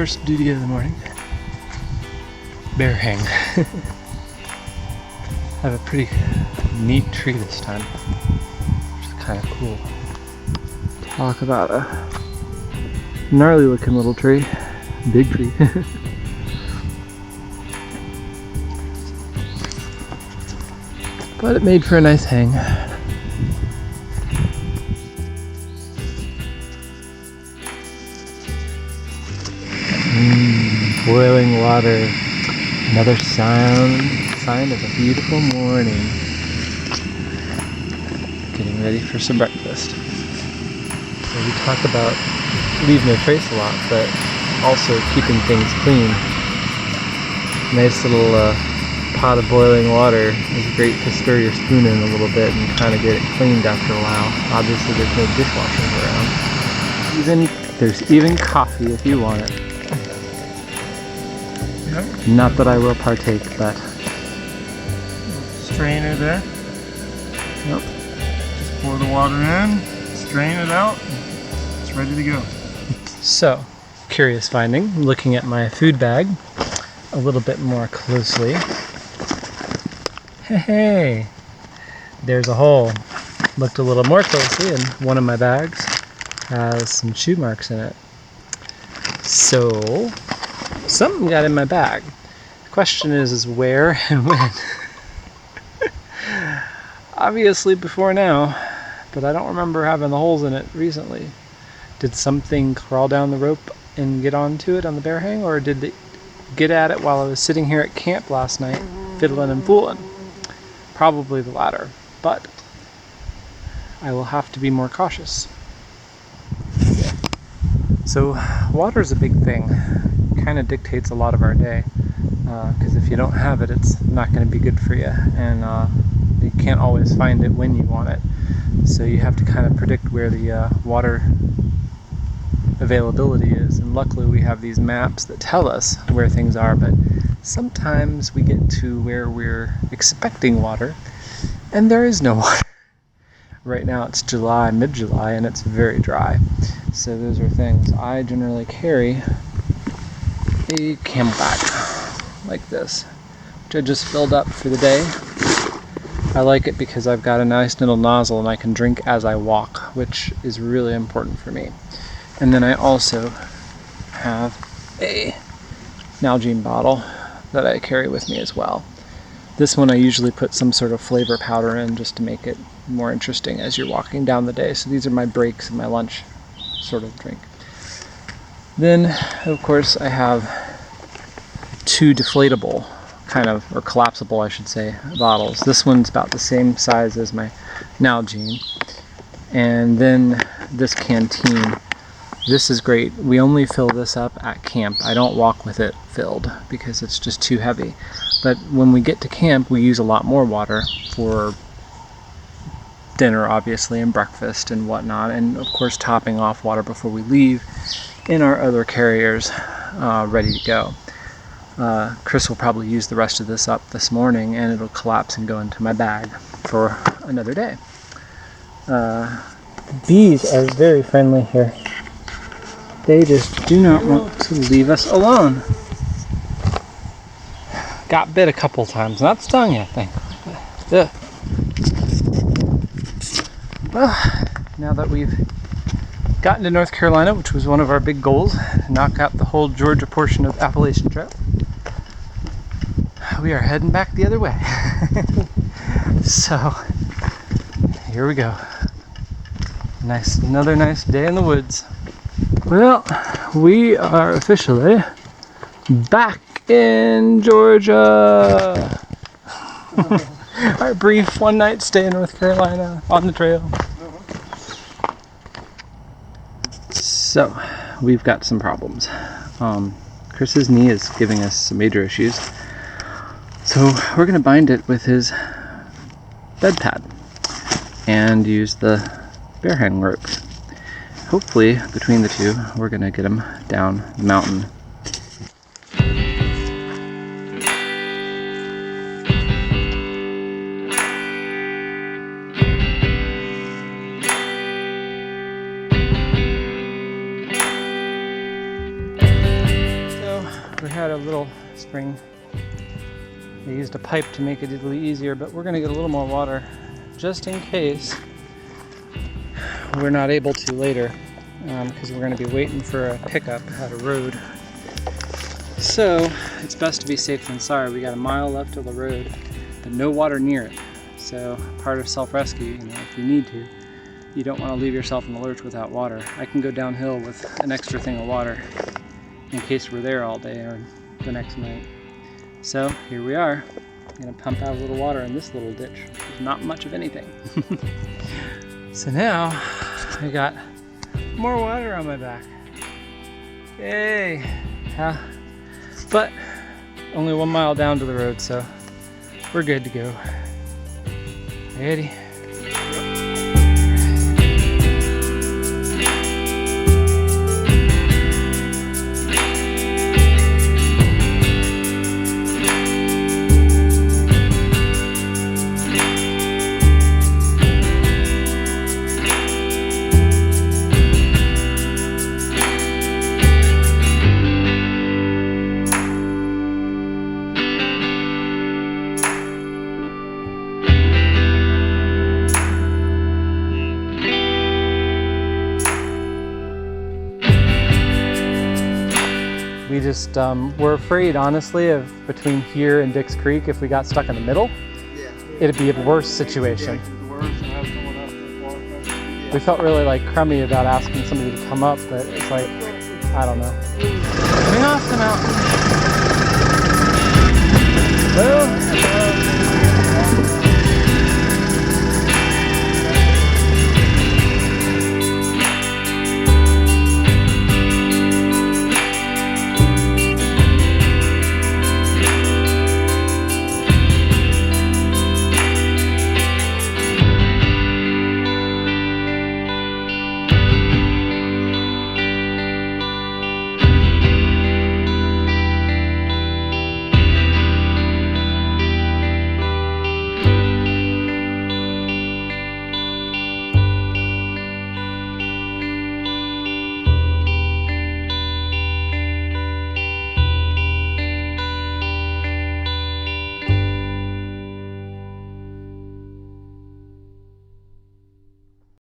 First duty of the morning. Bear hang. I have a pretty neat tree this time, which is kind of cool. Talk about a gnarly looking little tree. Big tree. But it made for a nice hang. Boiling water. Another sign of a beautiful morning. Getting ready for some breakfast. So we talk about leaving a trace a lot, but also keeping things clean. Nice little pot of boiling water is great to stir your spoon in a little bit and kind of get it cleaned after a while. Obviously there's no dishwashers around. There's even coffee if you want it. Yep. Not that I will partake, but... Strainer there. Yep. Just pour the water in, strain it out, it's ready to go. So, curious finding, looking at my food bag a little bit more closely. Hey, there's a hole. Looked a little more closely and one of my bags has some shoe marks in it. So, something got in my bag. The question is where and when? Obviously before now, but I don't remember having the holes in it recently. Did something crawl down the rope and get onto it on the bear hang, or did it get at it while I was sitting here at camp last night, fiddling and fooling? Probably the latter, but I will have to be more cautious. So water is a big thing. Kind of dictates a lot of our day, because if you don't have it, it's not going to be good for you, and you can't always find it when you want it. So you have to kind of predict where the water availability is, and luckily we have these maps that tell us where things are, but sometimes we get to where we're expecting water and there is no water. Right now it's July, mid-July, and it's very dry. So those are things. I generally carry a Camelback like this, which I just filled up for the day. I like it because I've got a nice little nozzle and I can drink as I walk, which is really important for me. And then I also have a Nalgene bottle that I carry with me as well. This one I usually put some sort of flavor powder in just to make it more interesting as you're walking down the day. So these are my breaks and my lunch sort of drink. Then, of course, I have two deflatable or collapsible, I should say, bottles. This one's about the same size as my Nalgene. And then this canteen. This is great. We only fill this up at camp. I don't walk with it filled because it's just too heavy. But when we get to camp, we use a lot more water for dinner, obviously, and breakfast and whatnot. And of course, topping off water before we leave in our other carriers ready to go. Chris will probably use the rest of this up this morning and it'll collapse and go into my bag for another day. Bees are very friendly here. They just do not want to leave us alone. Got bit a couple times, not stung yet, thankfully. Well, now that we've gotten to North Carolina, which was one of our big goals, to knock out the whole Georgia portion of Appalachian Trail, we are heading back the other way. So, here we go. Another nice day in the woods. Well, we are officially back in Georgia. Our brief one-night stay in North Carolina on the trail. So, we've got some problems. Chris's knee is giving us some major issues. So, we're going to bind it with his bed pad and use the bear hang ropes. Hopefully, between the two, we're going to get him down the mountain. had a little spring. They used a pipe to make it a little easier, but we're gonna get a little more water just in case we're not able to later, because we're gonna be waiting for a pickup at a road. So it's best to be safe than sorry. We got a mile left of the road, but no water near it. So part of self-rescue, if you need to, you don't want to leave yourself in the lurch without water. I can go downhill with an extra thing of water in case we're there all day or the next night. So here we are. I'm gonna pump out a little water in this little ditch. There's not much of anything. So now I got more water on my back. Yay! But only 1 mile down to the road, so we're good to go. Ready? We just we're afraid, honestly, of between here and Dix Creek, if we got stuck in the middle, it'd be a worse situation. We felt really crummy about asking somebody to come up, but it's like, I don't know. Coming off the mountain. Well,